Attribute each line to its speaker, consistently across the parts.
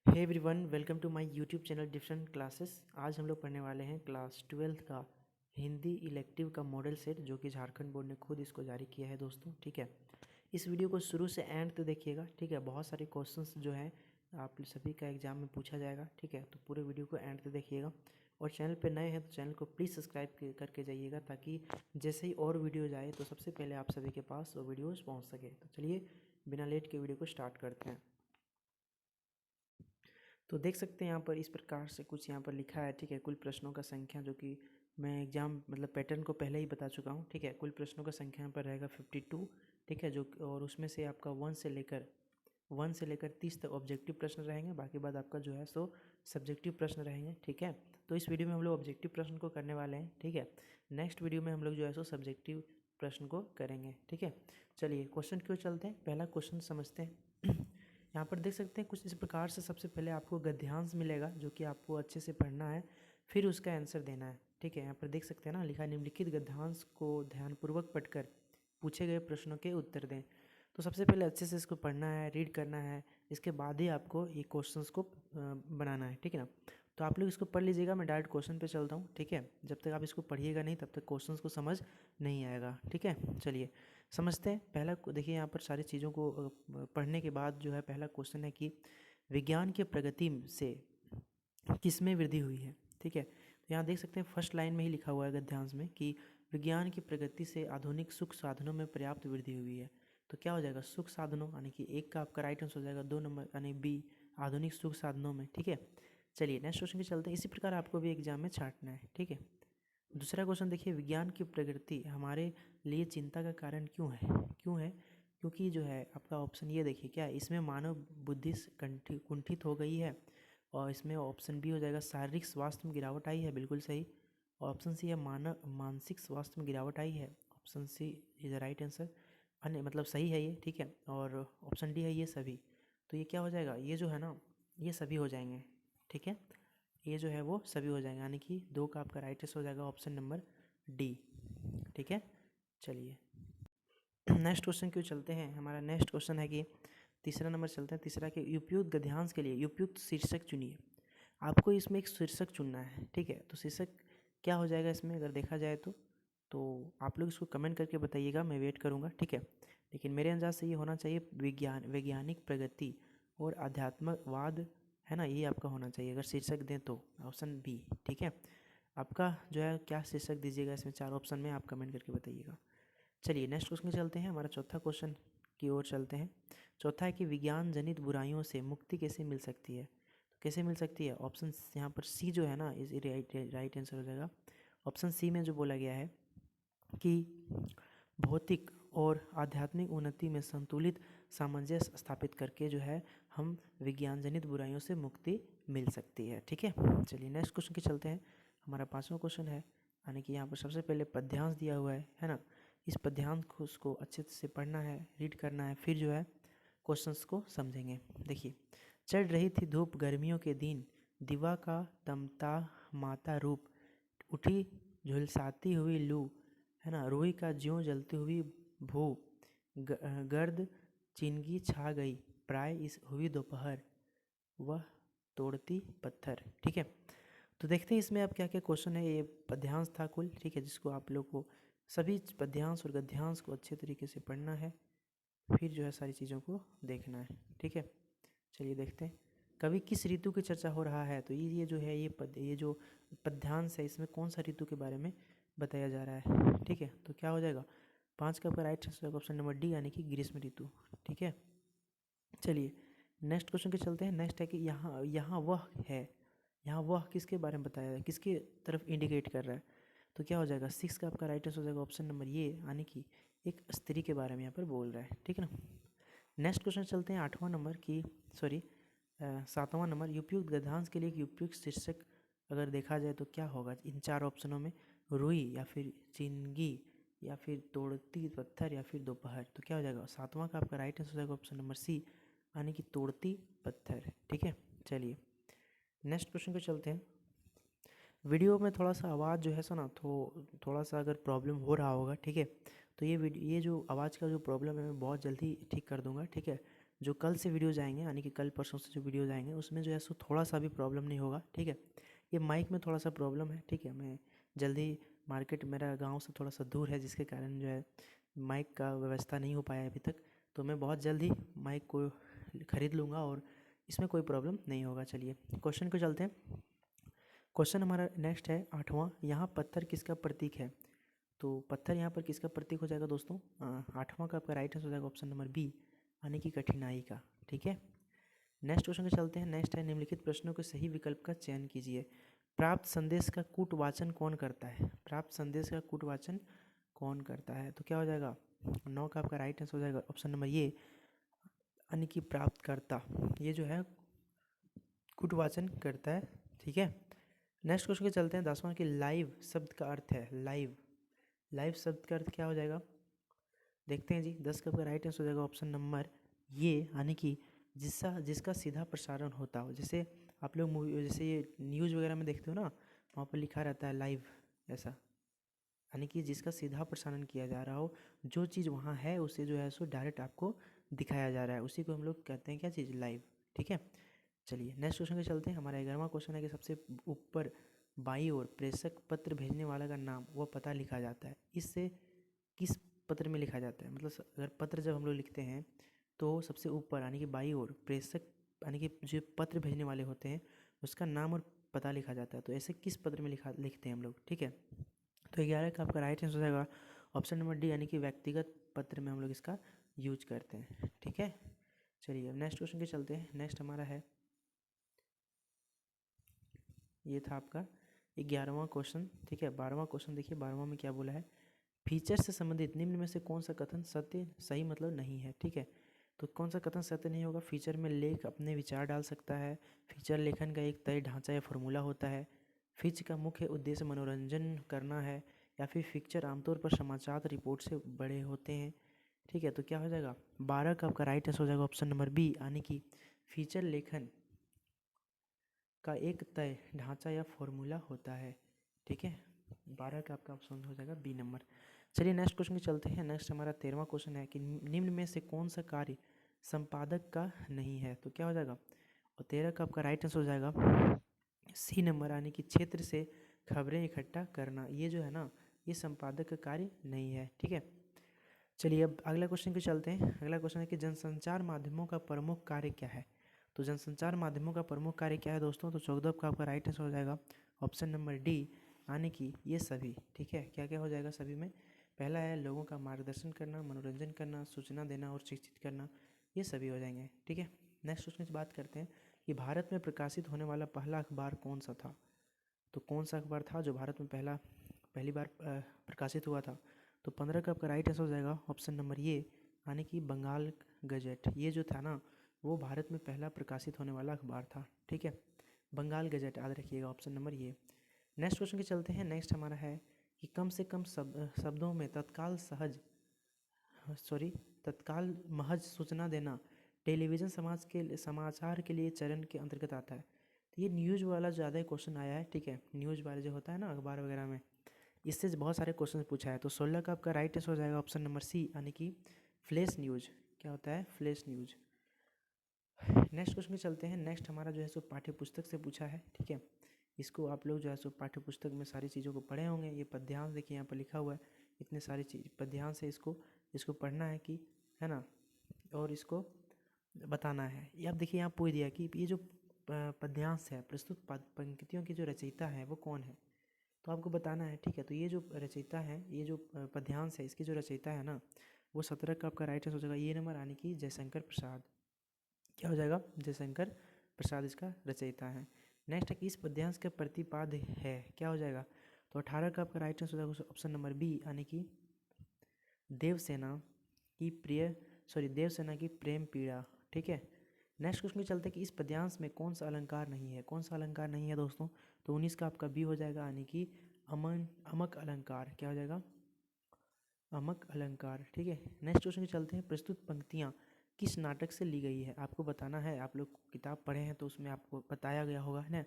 Speaker 1: Hey everyone, welcome to my YouTube channel different classes. आज हम लोग पढ़ने वाले हैं क्लास 12th का हिंदी इलेक्टिव का मॉडल सेट, जो कि झारखंड बोर्ड ने खुद इसको जारी किया है दोस्तों। ठीक है, इस वीडियो को शुरू से एंड तक देखिएगा। ठीक है, बहुत सारे क्वेश्चंस जो हैं आप सभी का एग्जाम में पूछा जाएगा। ठीक है, तो पूरे वीडियो को एंड तक देखिएगा। और चैनल पर नए हैं तो चैनल को प्लीज़ सब्सक्राइब करके जाइएगा, ताकि जैसे ही और वीडियो जाए तो सबसे पहले आप सभी के पास वो वीडियोज़ पहुँच सके। तो चलिए बिना लेट के वीडियो को स्टार्ट करते हैं। तो देख सकते हैं यहाँ पर इस प्रकार से कुछ यहाँ पर लिखा है। ठीक है, कुल प्रश्नों का संख्या, जो कि मैं एग्जाम मतलब पैटर्न को पहले ही बता चुका हूँ। ठीक है, कुल प्रश्नों का संख्या यहाँ पर रहेगा 52। ठीक है, जो और उसमें से आपका 1 से लेकर 30 तक ऑब्जेक्टिव प्रश्न रहेंगे। बाकी बाद आपका जो है सो सब्जेक्टिव प्रश्न रहेंगे। ठीक है, तो इस वीडियो में हम लोग ऑब्जेक्टिव प्रश्न को करने वाले हैं। ठीक है, नेक्स्ट वीडियो में हम लोग जो है सो सब्जेक्टिव प्रश्न को करेंगे। ठीक है, चलिए क्वेश्चन क्यों चलते हैं, पहला क्वेश्चन समझते हैं। यहाँ पर देख सकते हैं कुछ इस प्रकार से। सबसे पहले आपको गद्यांश मिलेगा, जो कि आपको अच्छे से पढ़ना है, फिर उसका आंसर देना है। ठीक है, यहाँ पर देख सकते हैं ना, लिखा निम्नलिखित गद्यांश को ध्यानपूर्वक पढ़कर पूछे गए प्रश्नों के उत्तर दें। तो सबसे पहले अच्छे से इसको पढ़ना है, रीड करना है, इसके बाद ही आपको ये क्वेश्चंस को बनाना है। ठीक है ना, तो आप लोग इसको पढ़ लीजिएगा। मैं डायरेक्ट क्वेश्चन पे चलता हूँ। ठीक है, जब तक आप इसको पढ़िएगा नहीं तब तक क्वेश्चंस को समझ नहीं आएगा। ठीक है, चलिए समझते हैं। पहला देखिए, यहाँ पर सारी चीज़ों को पढ़ने के बाद जो है पहला क्वेश्चन है कि विज्ञान की प्रगति से किसमें वृद्धि हुई है। ठीक है, तो यहाँ देख सकते हैं फर्स्ट लाइन में ही लिखा हुआ है गद्यांश में कि विज्ञान की प्रगति से आधुनिक सुख साधनों में पर्याप्त वृद्धि हुई है। तो क्या हो जाएगा, सुख साधनों, यानी कि एक का आपका राइट आंसर हो जाएगा। 2 नंबर यानी बी, आधुनिक सुख साधनों में। ठीक है, चलिए नेक्स्ट क्वेश्चन के चलते हैं। इसी प्रकार आपको भी एग्जाम में छांटना है। ठीक है, दूसरा क्वेश्चन देखिए, विज्ञान की प्रगति हमारे लिए चिंता का कारण क्यों है? क्योंकि जो है आपका ऑप्शन ये देखिए, क्या इसमें मानव बुद्धि कुंठित हो गई है। और इसमें ऑप्शन बी हो जाएगा, शारीरिक स्वास्थ्य में गिरावट आई है, बिल्कुल सही। और ऑप्शन सी है, मानसिक स्वास्थ्य में गिरावट आई है। Option C is the right answer, अन्य मतलब सही है ये। ठीक है, और ऑप्शन डी है ये सभी। तो ये क्या हो जाएगा, ये जो है ना, ये सभी हो जाएंगे। ठीक है, ये जो है वो सभी हो जाएंगे, यानी कि 2 का आपका राइट आंसर हो जाएगा ऑप्शन नंबर डी। ठीक है, चलिए नेक्स्ट क्वेश्चन क्यों चलते हैं। हमारा नेक्स्ट क्वेश्चन है कि तीसरा नंबर चलते हैं। तीसरा के उपयुक्त गद्यांश के लिए उपयुक्त शीर्षक चुनिए। आपको इसमें एक शीर्षक चुनना है। ठीक है, तो शीर्षक क्या हो जाएगा इसमें अगर देखा जाए तो आप लोग इसको कमेंट करके बताइएगा, मैं वेट करूँगा। ठीक है, लेकिन मेरे अंदाज से ये होना चाहिए वैज्ञानिक प्रगति और आध्यात्मवाद, है ना, ये आपका होना चाहिए अगर शीर्षक दें तो। Option B. ठीक है, आपका जो है क्या शीर्षक दीजिएगा इसमें, 4 ऑप्शन में आप कमेंट करके बताइएगा। चलिए नेक्स्ट क्वेश्चन चलते हैं, हमारा चौथा क्वेश्चन की ओर चलते हैं। चौथा है कि विज्ञान जनित बुराइयों से मुक्ति कैसे मिल सकती है। तो कैसे मिल सकती है, ऑप्शन यहाँ पर सी जो है ना, इस राइट आंसर हो जाएगा। ऑप्शन सी में जो बोला गया है कि भौतिक और आध्यात्मिक उन्नति में संतुलित सामंजस्य स्थापित करके जो है हम विज्ञान जनित बुराइयों से मुक्ति मिल सकती है। ठीक है, चलिए नेक्स्ट क्वेश्चन के चलते हैं। हमारा 5वां क्वेश्चन है, यानी कि यहाँ पर सबसे पहले पद्यांश दिया हुआ है ना। इस पद्यांश को उसको अच्छे से पढ़ना है, रीड करना है, फिर जो है क्वेश्चंस को समझेंगे। देखिए, चढ़ रही थी धूप गर्मियों के दिन, दिवा का तमता माता रूप, उठी झुलसाती हुई लू, है ना, रोई का ज्यों जलती हुई भू, गर्द चिनगी छा गई, प्राय इस हुई दोपहर, वह तोड़ती पत्थर। ठीक है, तो देखते हैं इसमें अब क्या क्या क्वेश्चन है। ये पद्यांश था कुल। ठीक है, जिसको आप लोग को सभी पद्यांश और गद्यांश को अच्छे तरीके से पढ़ना है, फिर जो है सारी चीज़ों को देखना है। ठीक है, चलिए देखते हैं कभी किस ऋतु की चर्चा हो रहा है। तो ये जो है ये जो पद्यांश है, इसमें कौन सा ऋतु के बारे में बताया जा रहा है। ठीक है, तो क्या हो जाएगा, 5 का आपका right answer option number D, यानी कि ग्रीष्म ऋतु। ठीक है, चलिए नेक्स्ट क्वेश्चन के चलते हैं। नेक्स्ट है कि यहाँ यहाँ वह है, यहाँ वह किसके बारे में बताया है, किसके तरफ इंडिकेट कर रहा है। तो क्या हो जाएगा, 6 का आपका राइट आंसर हो जाएगा ऑप्शन नंबर ये, यानी कि एक स्त्री के बारे में यहाँ पर बोल रहा है। ठीक है ना, नेक्स्ट क्वेश्चन चलते हैं 8वां नंबर की, सॉरी 7वां नंबर, उपयुक्त गद्यांश के लिए एक उपयुक्त शीर्षक अगर देखा जाए तो क्या होगा इन 4 ऑप्शनों में, रुई या फिर चिंगी या फिर तोड़ती पत्थर या फिर दोपहर। तो क्या हो जाएगा, 7वां का आपका राइट आंसर हो जाएगा ऑप्शन नंबर सी, यानी कि तोड़ती पत्थर। ठीक है, चलिए नेक्स्ट क्वेश्चन को चलते हैं। वीडियो में थोड़ा सा आवाज़ जो है सो ना, तो थोड़ा सा अगर प्रॉब्लम हो रहा होगा, ठीक है, तो ये जो आवाज़ का जो प्रॉब्लम है मैं बहुत जल्दी ठीक कर दूंगा। ठीक है, जो कल से वीडियोज़ आएंगे यानी कि कल परसों से जो वीडियोज़ आएंगे उसमें जो है सो थोड़ा सा भी प्रॉब्लम नहीं होगा, ठीक है। ये माइक में थोड़ा सा प्रॉब्लम है, ठीक है। मैं जल्दी मार्केट मेरा गांव से थोड़ा सा दूर है, जिसके कारण जो है माइक का व्यवस्था नहीं हो पाया अभी तक। तो मैं बहुत जल्दी माइक को ख़रीद लूँगा और इसमें कोई प्रॉब्लम नहीं होगा। चलिए क्वेश्चन को चलते हैं। क्वेश्चन हमारा नेक्स्ट है 8वां। यहाँ पत्थर किसका प्रतीक है? तो पत्थर यहाँ पर किसका प्रतीक हो जाएगा दोस्तों? 8वां का आपका राइट आंसर हो जाएगा ऑप्शन नंबर बी, यानी कि कठिनाई का, ठीक है। नेक्स्ट क्वेश्चन पे चलते हैं। नेक्स्ट है निम्नलिखित प्रश्नों के सही विकल्प का चयन कीजिए। प्राप्त संदेश का कूटवाचन कौन करता है? प्राप्त संदेश का कूटवाचन कौन करता है? तो क्या हो जाएगा? 9 का आपका राइट आंसर हो जाएगा ऑप्शन नंबर ये, यानी कि प्राप्तकर्ता, ये जो है कूटवाचन करता है, ठीक है। नेक्स्ट क्वेश्चन के चलते हैं 10वां कि लाइव शब्द का अर्थ है। लाइव, लाइव शब्द का अर्थ क्या हो जाएगा? देखते हैं जी। 10 का आपका राइट आंसर हो जाएगा ऑप्शन नंबर ये, यानी कि जिसका सीधा प्रसारण होता हो। जैसे आप लोग मूवी, जैसे ये न्यूज़ वगैरह में देखते हो ना, वहाँ पर लिखा रहता है लाइव, ऐसा, यानी कि जिसका सीधा प्रसारण किया जा रहा हो, जो चीज़ वहाँ है उसे जो है सो डायरेक्ट आपको दिखाया जा रहा है, उसी को हम लोग कहते हैं क्या चीज़? लाइव, ठीक है। चलिए नेक्स्ट क्वेश्चन पे चलते हैं। हमारा 11वां क्वेश्चन है कि सबसे ऊपर बाईं ओर प्रेषक पत्र भेजने वाला का नाम व पता लिखा जाता है। इससे किस पत्र में लिखा जाता है? मतलब अगर पत्र जब हम लोग लिखते हैं तो सबसे ऊपर यानी कि बाईं ओर प्रेषक, यानी कि जो पत्र भेजने वाले होते हैं उसका नाम और पता लिखा जाता है। तो ऐसे किस पत्र में लिखते हैं हम लोग, ठीक है। तो 11 का आपका राइट आंसर हो जाएगा ऑप्शन नंबर डी, यानी कि व्यक्तिगत पत्र में हम लोग इसका यूज करते हैं, ठीक है। चलिए अब नेक्स्ट क्वेश्चन के चलते हैं। नेक्स्ट हमारा है, ये था आपका 11वां क्वेश्चन, ठीक है। 12वां क्वेश्चन देखिए, 12वां में क्या बोला है? फीचर से संबंधित निम्न में से कौन सा कथन सत्य सही मतलब नहीं है, ठीक है। तो कौन सा कथन सत्य नहीं होगा? फीचर में लेख अपने विचार डाल सकता है, फीचर लेखन का एक तय ढांचा या फॉर्मूला होता है, फीचर का मुख्य उद्देश्य मनोरंजन करना है, या फिर फीचर आमतौर पर समाचार रिपोर्ट से बड़े होते हैं, ठीक है। तो क्या हो जाएगा? 12 का आपका राइट आंसर हो जाएगा ऑप्शन नंबर बी, यानी कि फीचर लेखन का एक तय ढांचा या फॉर्मूला होता है, ठीक है। 12 का आपका ऑप्शन हो जाएगा बी नंबर। चलिए नेक्स्ट क्वेश्चन की चलते हैं। नेक्स्ट हमारा 13वां क्वेश्चन है कि निम्न में से कौन सा कार्य संपादक का नहीं है? तो क्या हो जाएगा? और 13 का आपका राइट आंसर हो जाएगा सी नंबर, यानी कि क्षेत्र से खबरें इकट्ठा करना। ये जो है ना, ये संपादक का कार्य नहीं है, ठीक है। चलिए अब अगला क्वेश्चन पे चलते हैं। अगला क्वेश्चन है कि जनसंचार माध्यमों का प्रमुख कार्य क्या है? तो जनसंचार माध्यमों का प्रमुख कार्य क्या है दोस्तों? तो 14 का आपका राइट आंसर हो जाएगा ऑप्शन नंबर डी, यानी कि ये सभी, ठीक है। क्या क्या हो जाएगा सभी में? पहला है लोगों का मार्गदर्शन करना, मनोरंजन करना, सूचना देना और शिक्षित करना, ये सभी हो जाएंगे, ठीक है। नेक्स्ट क्वेश्चन की बात करते हैं कि भारत में प्रकाशित होने वाला पहला अखबार कौन सा था? तो कौन सा अखबार था जो भारत में पहली बार प्रकाशित हुआ था? तो 15 का आपका राइट आंसर हो जाएगा ऑप्शन नंबर ये, यानी कि बंगाल गजट। ये जो था ना, वो भारत में पहला प्रकाशित होने वाला अखबार था, ठीक है। बंगाल गजट याद रखिएगा, ऑप्शन नंबर ये। नेक्स्ट क्वेश्चन के चलते हैं। नेक्स्ट हमारा है कि कम से कम शब्दों में तत्काल महज सूचना देना टेलीविज़न समाचार के लिए चरण के अंतर्गत आता है। तो ये न्यूज़ वाला ज़्यादा क्वेश्चन आया है, ठीक है। न्यूज़ वाले जो होता है ना अखबार वगैरह में, इससे बहुत सारे क्वेश्चन पूछा है। तो 16 का आपका राइट आंसर हो जाएगा ऑप्शन नंबर सी, यानी कि फ्लैश न्यूज़। क्या होता है? Flash news. नेक्स्ट क्वेश्चन में चलते हैं। नेक्स्ट हमारा जो है सो पाठ्य पुस्तक से पूछा है, ठीक है। इसको आप लोग जो है सो पाठ्य पुस्तक में सारी चीज़ों को पढ़े होंगे। ये पद्यांश देखिए यहाँ पर लिखा हुआ है, इतने सारी चीज़ पद्यांश है, इसको पढ़ना है कि, है ना, और इसको बताना है। ये आप देखिए यहाँ पूछ दिया कि ये जो पद्यांश है, प्रस्तुत पंक्तियों की जो रचयिता है वो कौन है? तो आपको बताना है, ठीक है। तो ये जो रचयिता है, ये जो पद्यांश है, इसकी जो रचयिता है ना, वो 17 का आपका राइट आंसर हो जाएगा ये नंबर, यानी कि जयशंकर प्रसाद। क्या हो जाएगा? जयशंकर प्रसाद इसका रचयिता है। नेक्स्ट है कि इस पद्यांश का प्रतिपाद है, क्या हो जाएगा? तो 18 का आपका राइट आंसर हो जाएगा ऑप्शन नंबर बी, यानी कि देवसेना देवसेना की प्रेम पीड़ा, ठीक है। नेक्स्ट क्वेश्चन में चलते हैं कि इस पद्यांश में कौन सा अलंकार नहीं है? कौन सा अलंकार नहीं है दोस्तों? तो 19 का आपका बी हो जाएगा, यानी कि अमक अलंकार। क्या हो जाएगा? अमक अलंकार, ठीक है। नेक्स्ट क्वेश्चन में चलते हैं। प्रस्तुत पंक्तियाँ किस नाटक से ली गई है? आपको बताना है। आप लोग किताब पढ़े हैं तो उसमें आपको बताया गया होगा, है ना।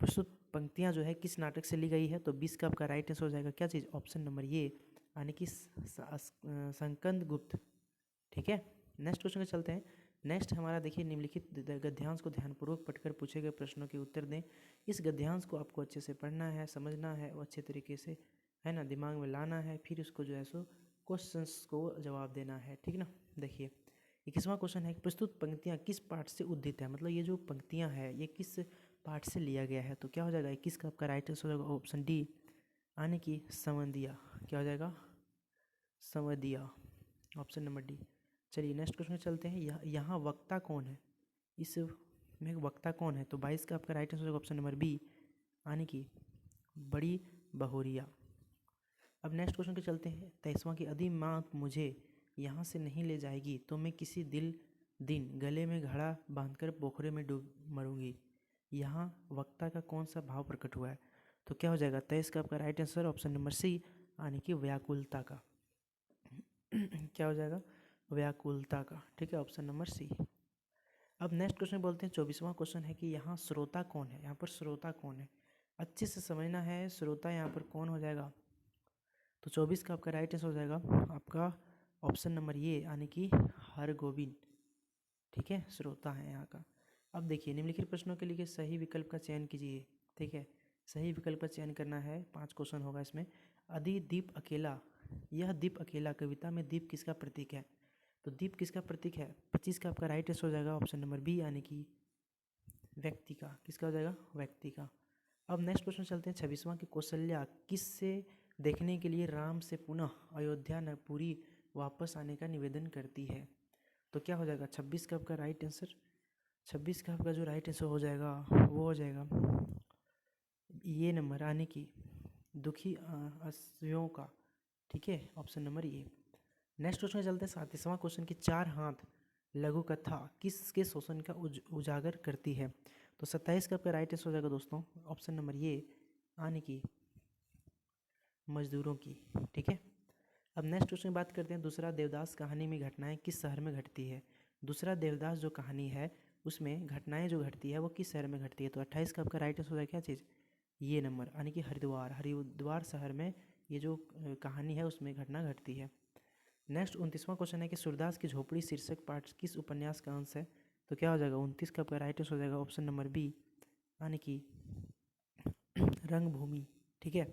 Speaker 1: प्रस्तुत पंक्तियाँ जो है किस नाटक से ली गई है? तो 20 का आपका राइट आंसर हो जाएगा क्या चीज़? ऑप्शन नंबर ये, यानी कि संकंद गुप्त, ठीक है। नेक्स्ट क्वेश्चन में चलते हैं। नेक्स्ट हमारा देखिए, निम्नलिखित गद्यांश को ध्यानपूर्वक पढ़कर पूछे गए प्रश्नों के उत्तर दें। इस गद्यांश को आपको अच्छे से पढ़ना है, समझना है और अच्छे तरीके से, है ना, दिमाग में लाना है, फिर उसको जो है सो क्वेश्चंस को जवाब देना है, ठीक ना। देखिए 21वां क्वेश्चन है, प्रस्तुत पंक्तियाँ किस पाठ से उद्धृत है, मतलब ये जो पंक्तियाँ हैं ये किस पाठ से लिया गया है। तो क्या हो जाएगा 21 का आपका राइट आंसर हो जाएगा ऑप्शन डी, यानी कि संवदिया। क्या हो जाएगा, संवदिया, ऑप्शन नंबर डी। चलिए नेक्स्ट क्वेश्चन में चलते हैं। यहाँ वक्ता कौन है, इस में वक्ता कौन है। तो 22 का आपका राइट आंसर होगा ऑप्शन नंबर बी, यानी कि बड़ी बहुरिया। अब नेक्स्ट क्वेश्चन पे चलते हैं। 23वां की, यदि माँ मुझे यहाँ से नहीं ले जाएगी तो मैं किसी दिन गले में घड़ा बांधकर पोखरे में डूब मरूंगी। यहाँ वक्ता का कौन सा भाव प्रकट हुआ है। तो क्या हो जाएगा 23 का आपका right answer option number C, यानी कि व्याकुलता का। क्या हो जाएगा, व्याकुलता का, ठीक है, ऑप्शन नंबर सी। अब नेक्स्ट क्वेश्चन बोलते हैं 24वां क्वेश्चन है कि यहाँ श्रोता कौन है। यहाँ पर श्रोता कौन है, अच्छे से समझना है। श्रोता यहाँ पर कौन हो जाएगा। तो 24 का आपका राइट आंसर हो जाएगा आपका ऑप्शन नंबर ये, यानी कि हरगोविंद, ठीक है, श्रोता है यहाँ का। अब देखिए निम्नलिखित प्रश्नों के लिए सही विकल्प का चयन कीजिए, ठीक है, सही विकल्प का चयन करना है। 5 क्वेश्चन होगा इसमें। यदि दीप अकेला, यह दीप अकेला कविता में दीप किसका प्रतीक है। तो दीप किसका प्रतीक है। 25 का आपका राइट आंसर हो जाएगा ऑप्शन नंबर बी, यानी कि व्यक्ति का। किसका हो जाएगा, व्यक्ति का। अब नेक्स्ट क्वेश्चन चलते हैं 26वां की, कौशल्या किससे देखने के लिए राम से पुनः अयोध्या नगपुरी वापस आने का निवेदन करती है। तो क्या हो जाएगा 26 का आपका राइट आंसर, 26 का आपका जो राइट आंसर हो जाएगा वो हो जाएगा ये नंबर, यानी कि दुखी अश्वियों का, ठीक है, option number A. Next question चलते हैं 37वां क्वेश्चन की, 4 हाथ लघु कथा किसके शोषण का उजागर करती है। तो 27 का आपका राइट आंसर हो जाएगा दोस्तों ऑप्शन नंबर ये, यानी कि मजदूरों की, ठीक है। अब नेक्स्ट क्वेश्चन की बात करते हैं। दूसरा देवदास कहानी में घटनाएं किस शहर में घटती है। दूसरा देवदास जो कहानी है उसमें घटनाएं जो घटती है वो किस शहर में घटती है। तो 28 का आपका राइट आंसर हो जाएगा क्या चीज़, ये नंबर, यानी कि हरिद्वार। हरिद्वार शहर में ये जो कहानी है उसमें घटना घटती है। नेक्स्ट 29वां क्वेश्चन है कि सूरदास की झोपड़ी शीर्षक पाठ किस उपन्यास का अंश है। तो क्या हो जाएगा 29 का आपका राइट आंसर हो जाएगा ऑप्शन नंबर बी, यानी कि रंगभूमि, ठीक है।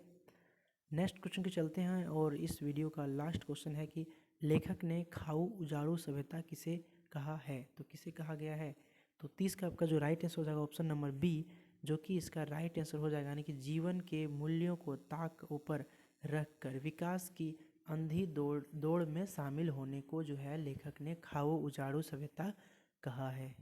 Speaker 1: नेक्स्ट क्वेश्चन के चलते हैं और इस वीडियो का लास्ट क्वेश्चन है कि लेखक ने खाऊ उजाड़ू सभ्यता किसे कहा है। तो किसे कहा गया है। तो 30 का आपका जो राइट आंसर हो जाएगा ऑप्शन नंबर बी, जो कि इसका राइट आंसर हो जाएगा, यानी कि जीवन के मूल्यों को ताक ऊपर रख कर विकास की अंधी दौड़ में शामिल होने को जो है लेखक ने खाऊ उजाड़ू सभ्यता कहा है,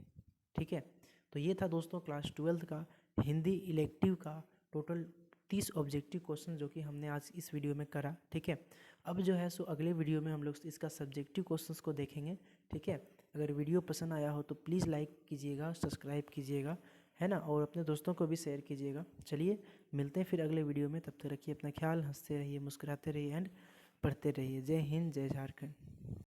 Speaker 1: ठीक है। तो ये था दोस्तों क्लास 12 का हिंदी इलेक्टिव का टोटल 30 ऑब्जेक्टिव क्वेश्चन जो कि हमने आज इस वीडियो में करा, ठीक है। अब जो है सो अगले वीडियो में हम लोग इसका सब्जेक्टिव क्वेश्चंस को देखेंगे, ठीक है। अगर वीडियो पसंद आया हो तो प्लीज़ लाइक कीजिएगा, सब्सक्राइब कीजिएगा, है ना, और अपने दोस्तों को भी शेयर कीजिएगा। चलिए मिलते हैं फिर अगले वीडियो में, तब तक रखिए अपना ख्याल, हंसते रहिए, मुस्कुराते रहिए एंड पढ़ते रहिए। जय हिंद, जय झारखंड।